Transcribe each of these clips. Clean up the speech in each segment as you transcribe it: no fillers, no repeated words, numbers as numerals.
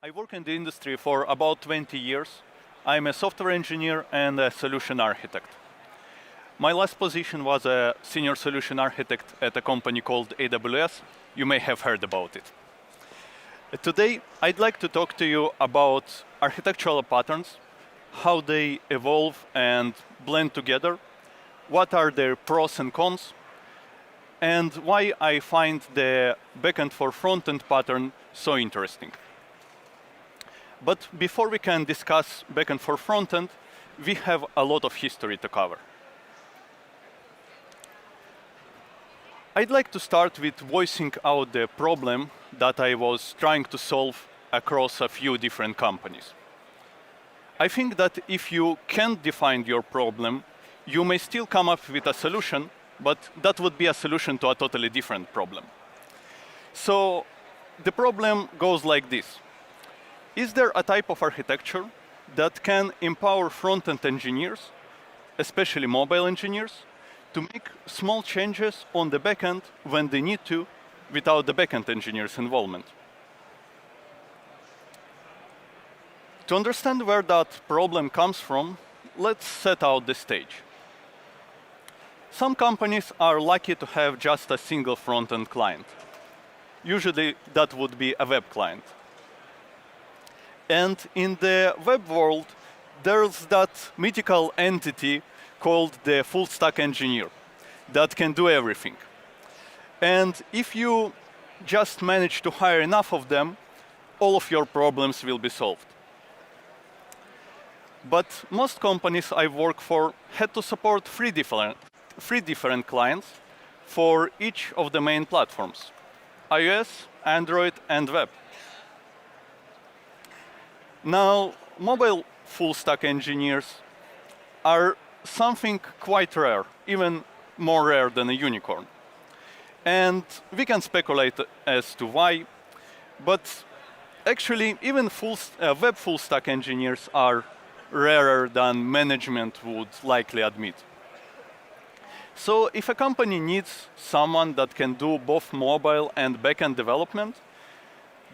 I work in the industry for about 20 years. I'm a software engineer and a solution architect. My last position was a senior solution architect at a company called AWS. You may have heard about it. Today, I'd like to talk to you about architectural patterns, how they evolve and blend together, what are their pros and cons, and why I find the backend for frontend pattern so interesting. But before we can discuss backend for frontend, we have a lot of history to cover. I'd like to start with voicing out the problem that I was trying to solve across a few different companies. I think that if you can't define your problem, you may still come up with a solution, but that would be a solution to a totally different problem. So the problem goes like this. Is there a type of architecture that can empower front-end engineers, especially mobile engineers, to make small changes on the backend when they need to without the backend engineers' involvement? To understand where that problem comes from, let's set out the stage. Some companies are lucky to have just a single front-end client. Usually that would be a web client. And in the web world, there's that mythical entity called the FullStack engineer that can do everything. And if you just manage to hire enough of them, all of your problems will be solved. But most companies I work for had to support three different clients for each of the main platforms: iOS, Android, and web. Now, mobile full-stack engineers are something quite rare, even more rare than a unicorn. And we can speculate as to why, but actually even web full-stack engineers are rarer than management would likely admit. So if a company needs someone that can do both mobile and backend development,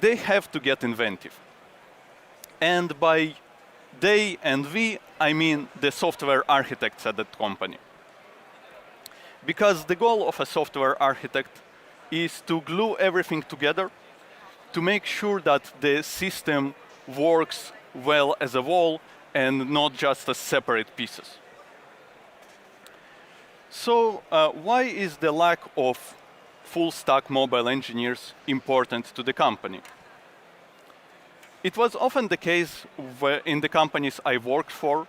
they have to get inventive. And by they and we, I mean the software architects at that company. Because the goal of a software architect is to glue everything together to make sure that the system works well as a whole and not just as separate pieces. So why is the lack of full-stack mobile engineers important to the company? It was often the case in the companies I worked for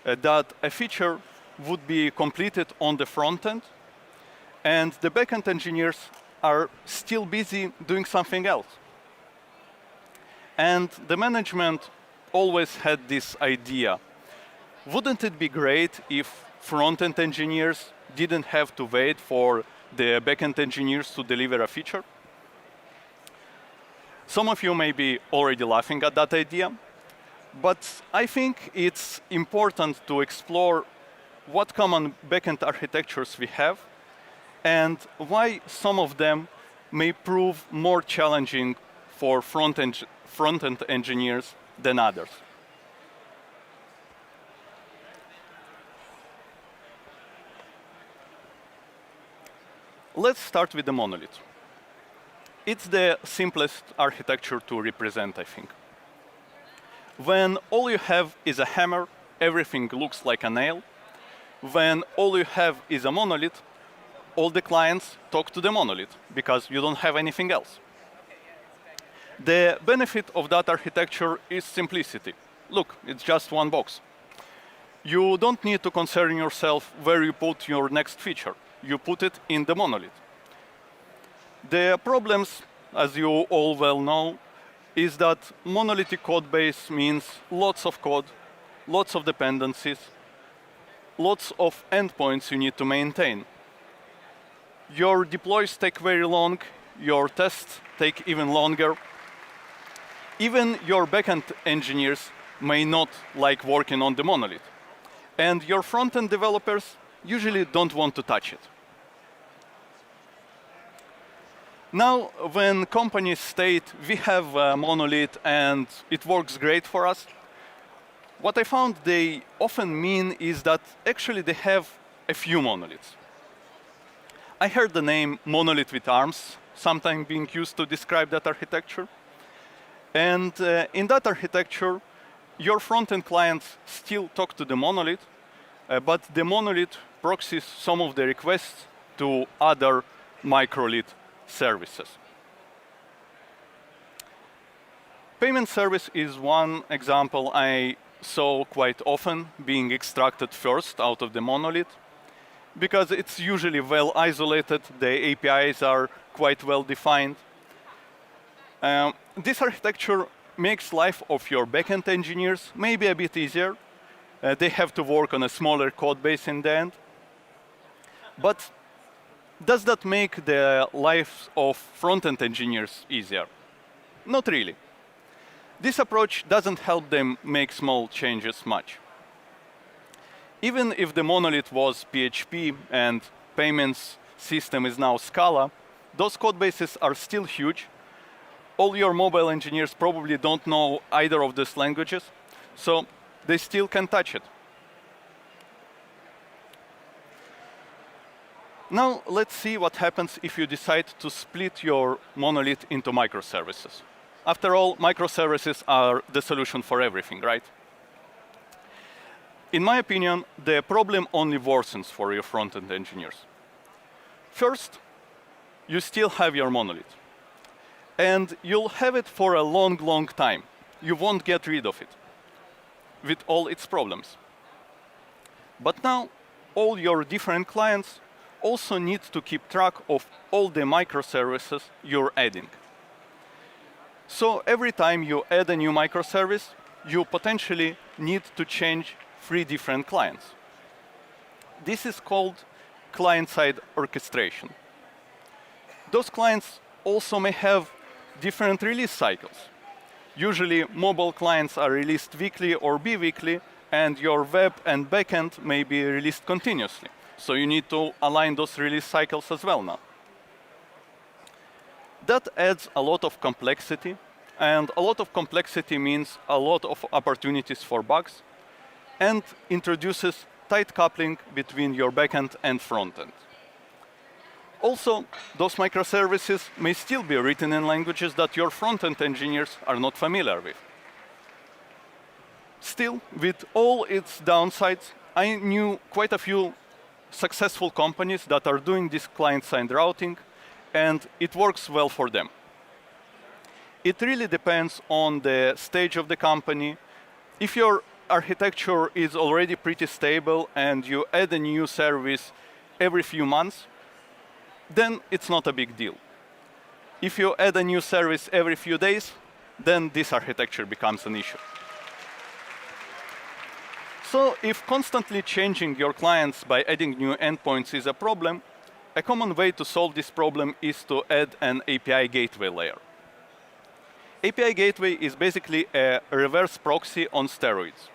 that a feature would be completed on the front end, and the backend engineers are still busy doing something else. And the management always had this idea: wouldn't it be great if front-end engineers didn't have to wait for the backend engineers to deliver a feature? Some of you may be already laughing at that idea, but I think it's important to explore what common backend architectures we have and why some of them may prove more challenging for front-end engineers than others. Let's start with the monolith. It's the simplest architecture to represent, I think. When all you have is a hammer, everything looks like a nail. When all you have is a monolith, all the clients talk to the monolith because you don't have anything else. The benefit of that architecture is simplicity. Look, it's just one box. You don't need to concern yourself where you put your next feature. You put it in the monolith. The problems, as you all well know, is that monolithic code base means lots of code, lots of dependencies, lots of endpoints you need to maintain. Your deploys take very long, your tests take even longer. Even your backend engineers may not like working on the monolith. And your front-end developers usually don't want to touch it. Now, when companies state, we have a monolith and it works great for us, what I found they often mean is that actually they have a few monoliths. I heard the name monolith with arms sometimes being used to describe that architecture. And in that architecture, your front-end clients still talk to the monolith, but the monolith proxies some of the requests to other microlith services. Payment service is one example I saw quite often being extracted first out of the monolith, because it's usually well isolated, the APIs are quite well defined. This architecture makes life of your backend engineers maybe a bit easier. They have to work on a smaller code base in the end. But does that make the lives of front-end engineers easier? Not really. This approach doesn't help them make small changes much. Even if the monolith was PHP and payments system is now Scala, those code bases are still huge. All your mobile engineers probably don't know either of these languages, so they still can touch it. Now let's see what happens if you decide to split your monolith into microservices. After all, microservices are the solution for everything, right? In my opinion, the problem only worsens for your front-end engineers. First, you still have your monolith. And you'll have it for a long, long time. You won't get rid of it, with all its problems. But now, all your different clients also need to keep track of all the microservices you're adding. So every time you add a new microservice, you potentially need to change 3 different clients. This is called client-side orchestration. Those clients also may have different release cycles. Usually, mobile clients are released weekly or bi-weekly, and your web and backend may be released continuously. So you need to align those release cycles as well now. That adds a lot of complexity, and a lot of complexity means a lot of opportunities for bugs, and introduces tight coupling between your backend and frontend. Also, those microservices may still be written in languages that your front-end engineers are not familiar with. Still, with all its downsides, I knew quite a few successful companies that are doing this client-side routing, and it works well for them. It really depends on the stage of the company. If your architecture is already pretty stable and you add a new service every few months, then it's not a big deal. If you add a new service every few days, then this architecture becomes an issue. So if constantly changing your clients by adding new endpoints is a problem, a common way to solve this problem is to add an API gateway layer. API gateway is basically a reverse proxy on steroids.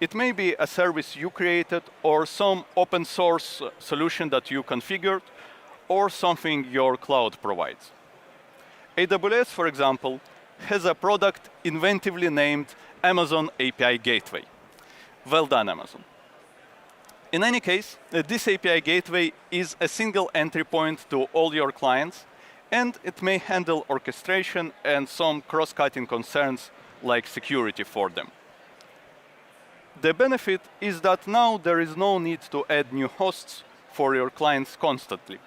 It may be a service you created or some open source solution that you configured, or something your cloud provides. AWS, for example, has a product inventively named Amazon API Gateway. Well done, Amazon. In any case, this API gateway is a single entry point to all your clients, and it may handle orchestration and some cross-cutting concerns like security for them. The benefit is that now there is no need to add new hosts for your clients constantly.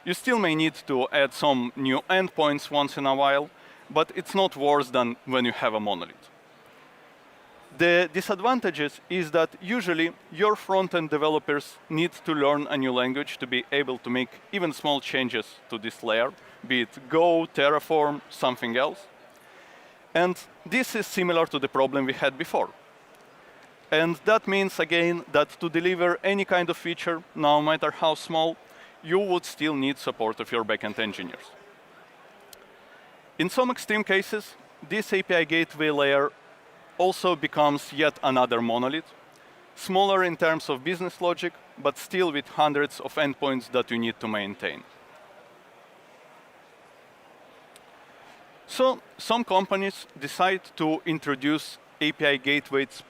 You still may need to add some new endpoints once in a while, but it's not worse than when you have a monolith. The disadvantages is that usually your front-end developers need to learn a new language to be able to make even small changes to this layer, be it Go, Terraform, something else. And this is similar to the problem we had before. And that means, again, that to deliver any kind of feature, no matter how small, you would still need support of your backend engineers. In some extreme cases, this API gateway layer also becomes yet another monolith, smaller in terms of business logic, but still with hundreds of endpoints that you need to maintain. So some companies decide to introduce API gateways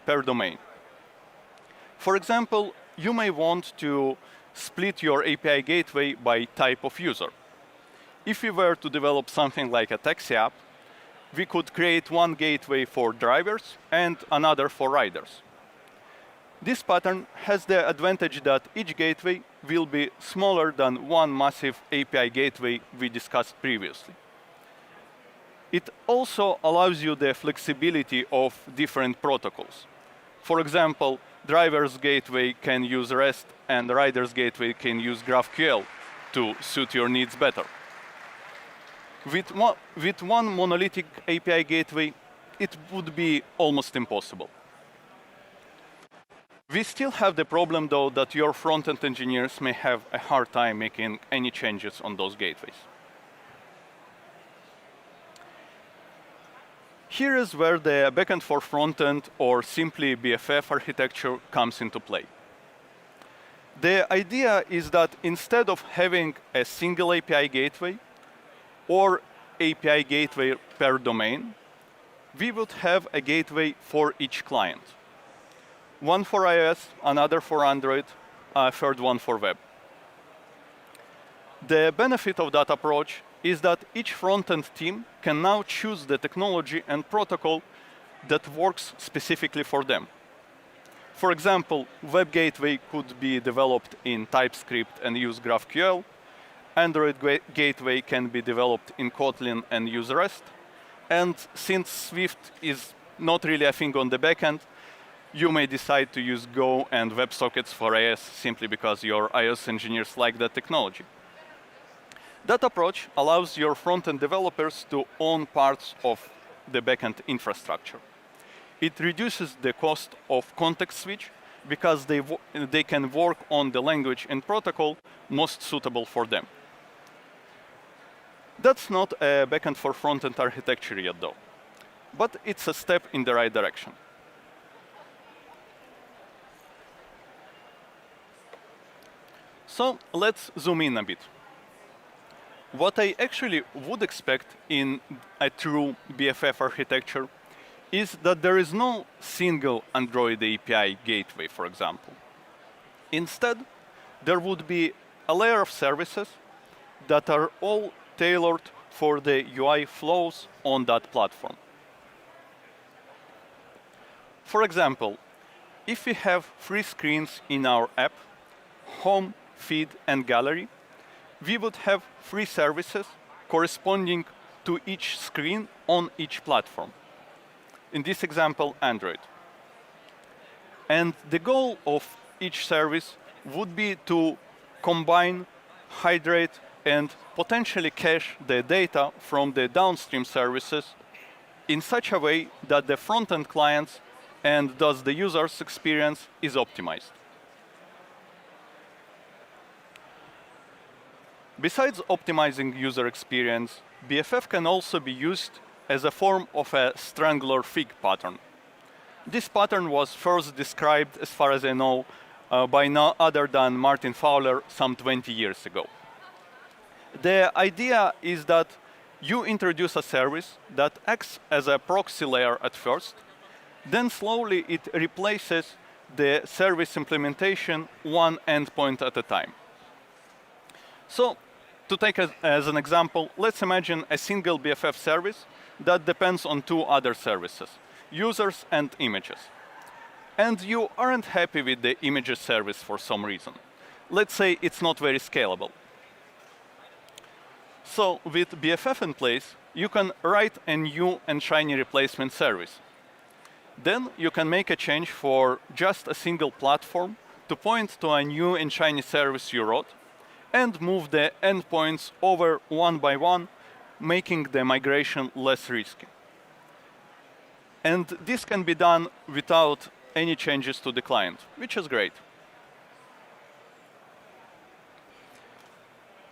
per domain. For example, you may want to split your API gateway by type of user. If we were to develop something like a taxi app, we could create one gateway for drivers and another for riders. This pattern has the advantage that each gateway will be smaller than one massive API gateway we discussed previously. It also allows you the flexibility of different protocols. For example, driver's gateway can use REST and rider's gateway can use GraphQL to suit your needs better. With one monolithic API gateway, it would be almost impossible. We still have the problem, though, that your front-end engineers may have a hard time making any changes on those gateways. Here is where the backend for front-end, or simply BFF architecture, comes into play. The idea is that instead of having a single API gateway, or API gateway per domain, we would have a gateway for each client. One for iOS, another for Android, a third one for web. The benefit of that approach is that each front-end team can now choose the technology and protocol that works specifically for them. For example, web gateway could be developed in TypeScript and use GraphQL. Android gateway can be developed in Kotlin and use REST. And since Swift is not really a thing on the backend, you may decide to use Go and WebSockets for iOS simply because your iOS engineers like that technology. That approach allows your front-end developers to own parts of the backend infrastructure. It reduces the cost of context switch because they can work on the language and protocol most suitable for them. That's not a backend for front-end architecture yet, though, but it's a step in the right direction. So let's zoom in a bit. What I actually would expect in a true BFF architecture is that there is no single Android API gateway, for example. Instead, there would be a layer of services that are all tailored for the UI flows on that platform. For example, if we have three screens in our app, home, feed, and gallery, we would have three services corresponding to each screen on each platform. In this example, Android. And the goal of each service would be to combine, hydrate, and potentially cache the data from the downstream services in such a way that the front-end clients and thus the user's experience is optimized. Besides optimizing user experience, BFF can also be used as a form of a strangler fig pattern. This pattern was first described, as far as I know, by no other than Martin Fowler some 20 years ago. The idea is that you introduce a service that acts as a proxy layer at first, then slowly it replaces the service implementation one endpoint at a time. So, to take as an example, let's imagine a single BFF service that depends on two other services, users and images. And you aren't happy with the images service for some reason. Let's say it's not very scalable. So with BFF in place, you can write a new and shiny replacement service. Then you can make a change for just a single platform to point to a new and shiny service you wrote, and move the endpoints over one by one, making the migration less risky. And this can be done without any changes to the client, which is great.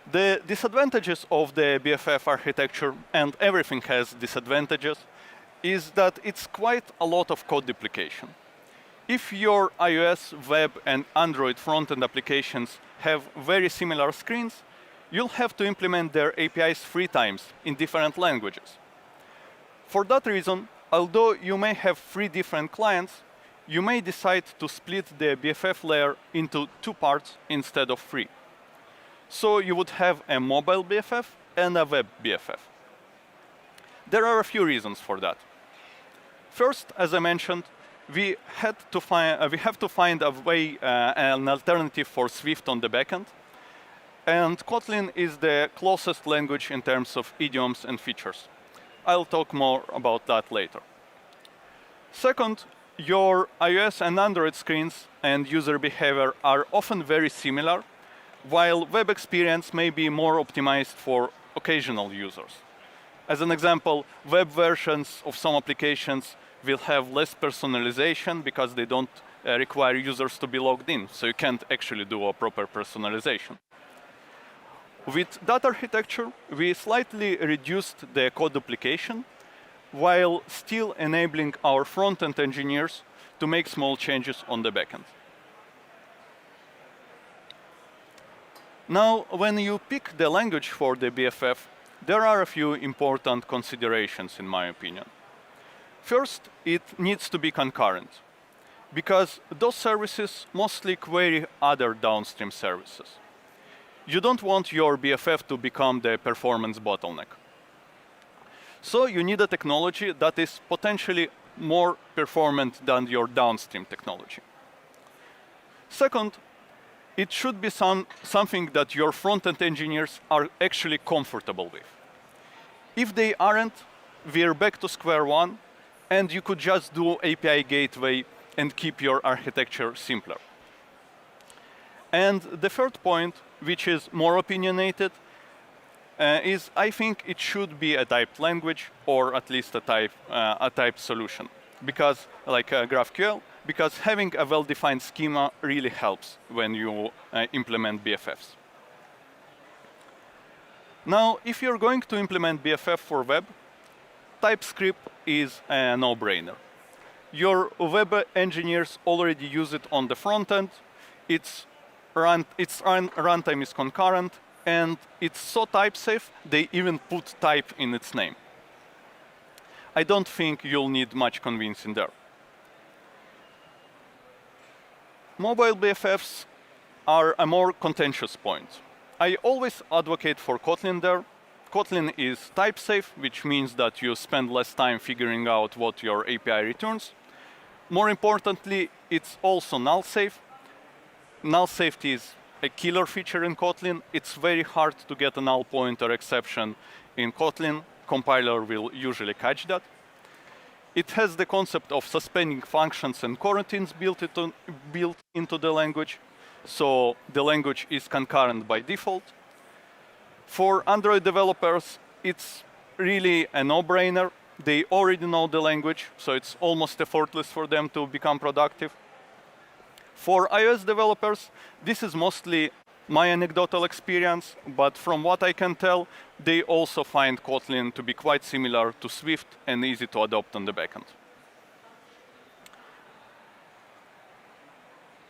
The disadvantages of the BFF architecture, and everything has disadvantages, is that it's quite a lot of code duplication. If your iOS, web, and Android front-end applications have very similar screens, you'll have to implement their APIs 3 times in different languages. For that reason, although you may have 3 different clients, you may decide to split the BFF layer into 2 parts instead of 3. So you would have a mobile BFF and a web BFF. There are a few reasons for that. First, as I mentioned, we have to find a way, an alternative for Swift on the backend. And Kotlin is the closest language in terms of idioms and features. I'll talk more about that later. Second, your iOS and Android screens and user behavior are often very similar, while web experience may be more optimized for occasional users. As an example, web versions of some applications will have less personalization because they don't require users to be logged in, so you can't actually do a proper personalization. With that architecture, we slightly reduced the code duplication while still enabling our front-end engineers to make small changes on the backend. Now, when you pick the language for the BFF, there are a few important considerations, in my opinion. First, it needs to be concurrent, because those services mostly query other downstream services. You don't want your BFF to become the performance bottleneck. So you need a technology that is potentially more performant than your downstream technology. Second, it should be something that your front-end engineers are actually comfortable with. If they aren't, we're back to square one, and you could just do API gateway and keep your architecture simpler. And the third point, which is more opinionated, is I think it should be a typed language or at least a typed solution, because like GraphQL, because having a well-defined schema really helps when you implement BFFs. Now, if you're going to implement BFF for web, TypeScript is a no-brainer. Your web engineers already use it on the front end. Its runtime is concurrent, and it's so type-safe, they even put type in its name. I don't think you'll need much convincing there. Mobile BFFs are a more contentious point. I always advocate for Kotlin there. Kotlin is type-safe, which means that you spend less time figuring out what your API returns. More importantly, it's also null-safe. Null safety is a killer feature in Kotlin. It's very hard to get a null pointer exception in Kotlin. Compiler will usually catch that. It has the concept of suspending functions and coroutines built into the language, so the language is concurrent by default. For Android developers, it's really a no-brainer. They already know the language, so it's almost effortless for them to become productive. For iOS developers, this is mostly my anecdotal experience, but from what I can tell, they also find Kotlin to be quite similar to Swift and easy to adopt on the backend.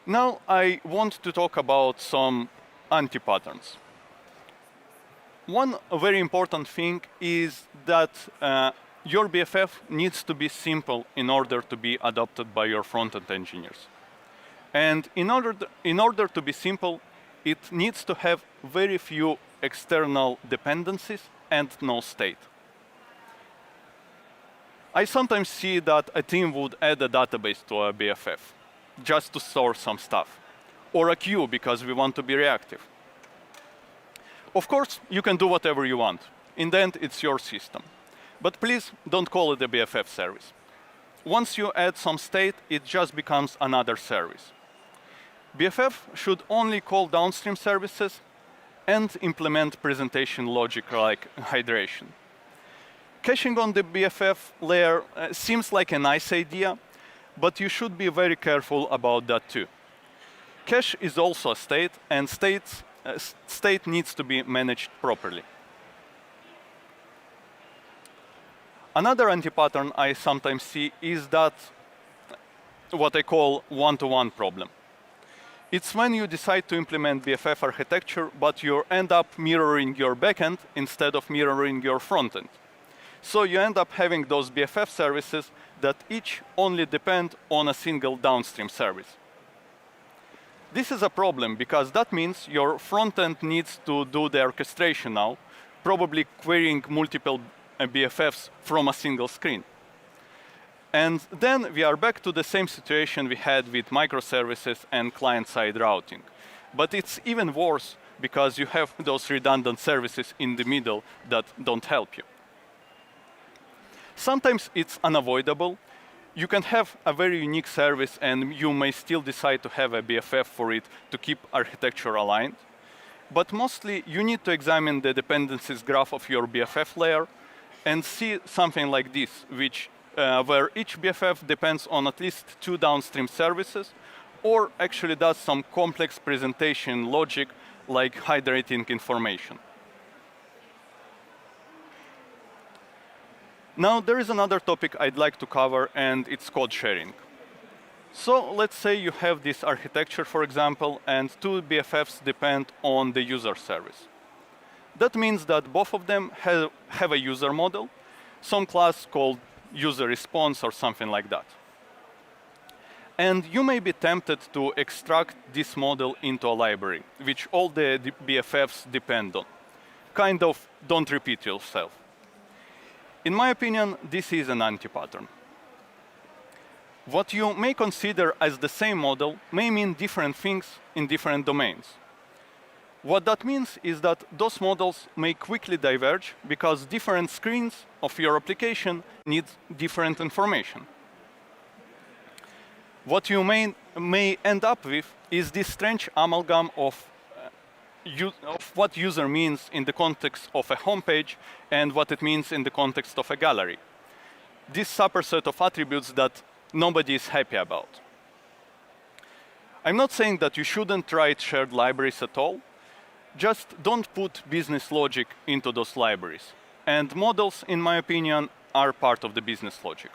Now I want to talk about some anti-patterns. One very important thing is that your BFF needs to be simple in order to be adopted by your front-end engineers. And in order to be simple, it needs to have very few external dependencies and no state. I sometimes see that a team would add a database to a BFF just to store some stuff, or a queue because we want to be reactive. Of course, you can do whatever you want. In the end, it's your system. But please don't call it a BFF service. Once you add some state, it just becomes another service. BFF should only call downstream services and implement presentation logic like hydration. Caching on the BFF layer seems like a nice idea, but you should be very careful about that too. Cache is also a state, and state needs to be managed properly. Another anti-pattern I sometimes see is that what I call one-to-one problem. It's when you decide to implement BFF architecture, but you end up mirroring your backend instead of mirroring your frontend. So you end up having those BFF services that each only depend on a single downstream service. This is a problem because that means your frontend needs to do the orchestration now, probably querying multiple BFFs from a single screen. And then we are back to the same situation we had with microservices and client-side routing. But it's even worse because you have those redundant services in the middle that don't help you. Sometimes it's unavoidable. You can have a very unique service and you may still decide to have a BFF for it to keep architecture aligned. But mostly you need to examine the dependencies graph of your BFF layer and see something like this, where each BFF depends on at least 2 downstream services, or actually does some complex presentation logic like hydrating information. Now, there is another topic I'd like to cover, and it's code sharing. So let's say you have this architecture, for example, and 2 BFFs depend on the user service. That means that both of them have a user model, some class called user response or something like that. And you may be tempted to extract this model into a library, which all the BFFs depend on. Kind of don't repeat yourself. In my opinion, this is an anti-pattern. What you may consider as the same model may mean different things in different domains. What that means is that those models may quickly diverge because different screens of your application need different information. What you may end up with is this strange amalgam of what user means in the context of a homepage and what it means in the context of a gallery. This superset of attributes that nobody is happy about. I'm not saying that you shouldn't write shared libraries at all. Just don't put business logic into those libraries. And models, in my opinion, are part of the business logic.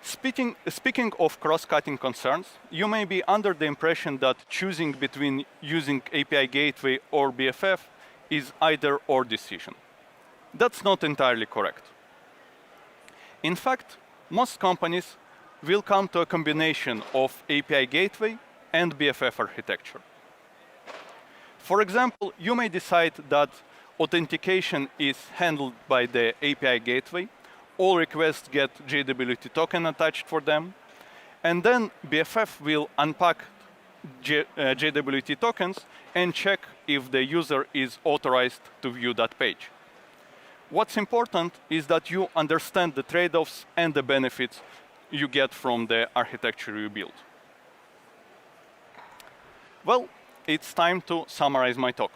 Speaking of cross-cutting concerns, you may be under the impression that choosing between using API Gateway or BFF is either or decision. That's not entirely correct. In fact, most companies will come to a combination of API Gateway and BFF architecture. For example, you may decide that authentication is handled by the API Gateway, all requests get JWT token attached for them, and then BFF will unpack JWT tokens and check if the user is authorized to view that page. What's important is that you understand the trade-offs and the benefits you get from the architecture you build. Well, it's time to summarize my talk.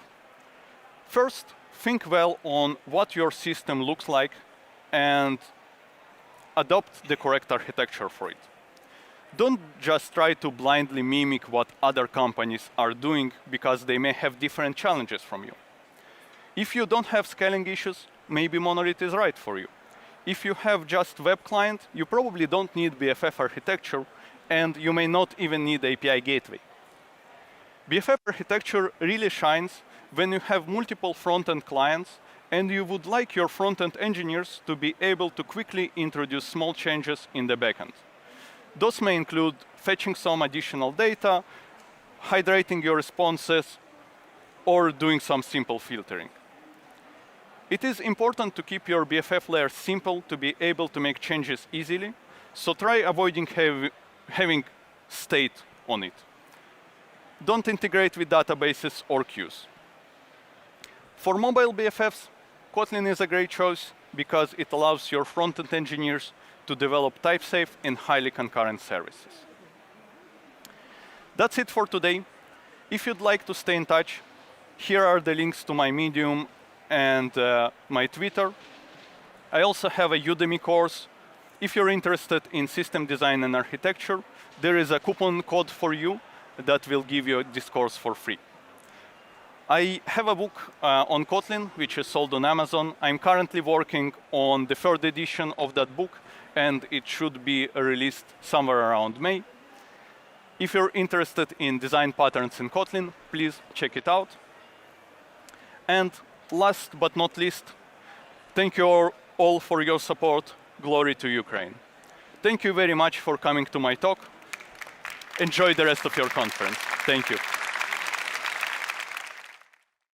First, think well on what your system looks like and adopt the correct architecture for it. Don't just try to blindly mimic what other companies are doing because they may have different challenges from you. If you don't have scaling issues, maybe Monolith is right for you. If you have just web client, you probably don't need BFF architecture, and you may not even need API Gateway. BFF architecture really shines when you have multiple front-end clients and you would like your front-end engineers to be able to quickly introduce small changes in the backend. Those may include fetching some additional data, hydrating your responses, or doing some simple filtering. It is important to keep your BFF layer simple to be able to make changes easily, so try avoiding having state on it. Don't integrate with databases or queues. For mobile BFFs, Kotlin is a great choice because it allows your front-end engineers to develop type-safe and highly concurrent services. That's it for today. If you'd like to stay in touch, here are the links to my Medium and my Twitter. I also have a Udemy course. If you're interested in system design and architecture, there is a coupon code for you that will give you this course for free. I have a book on Kotlin, which is sold on Amazon. I'm currently working on the third edition of that book, and it should be released somewhere around May. If you're interested in design patterns in Kotlin, please check it out. And last but not least, thank you all for your support. Glory to Ukraine. Thank you very much for coming to my talk. Enjoy the rest of your conference. Thank you.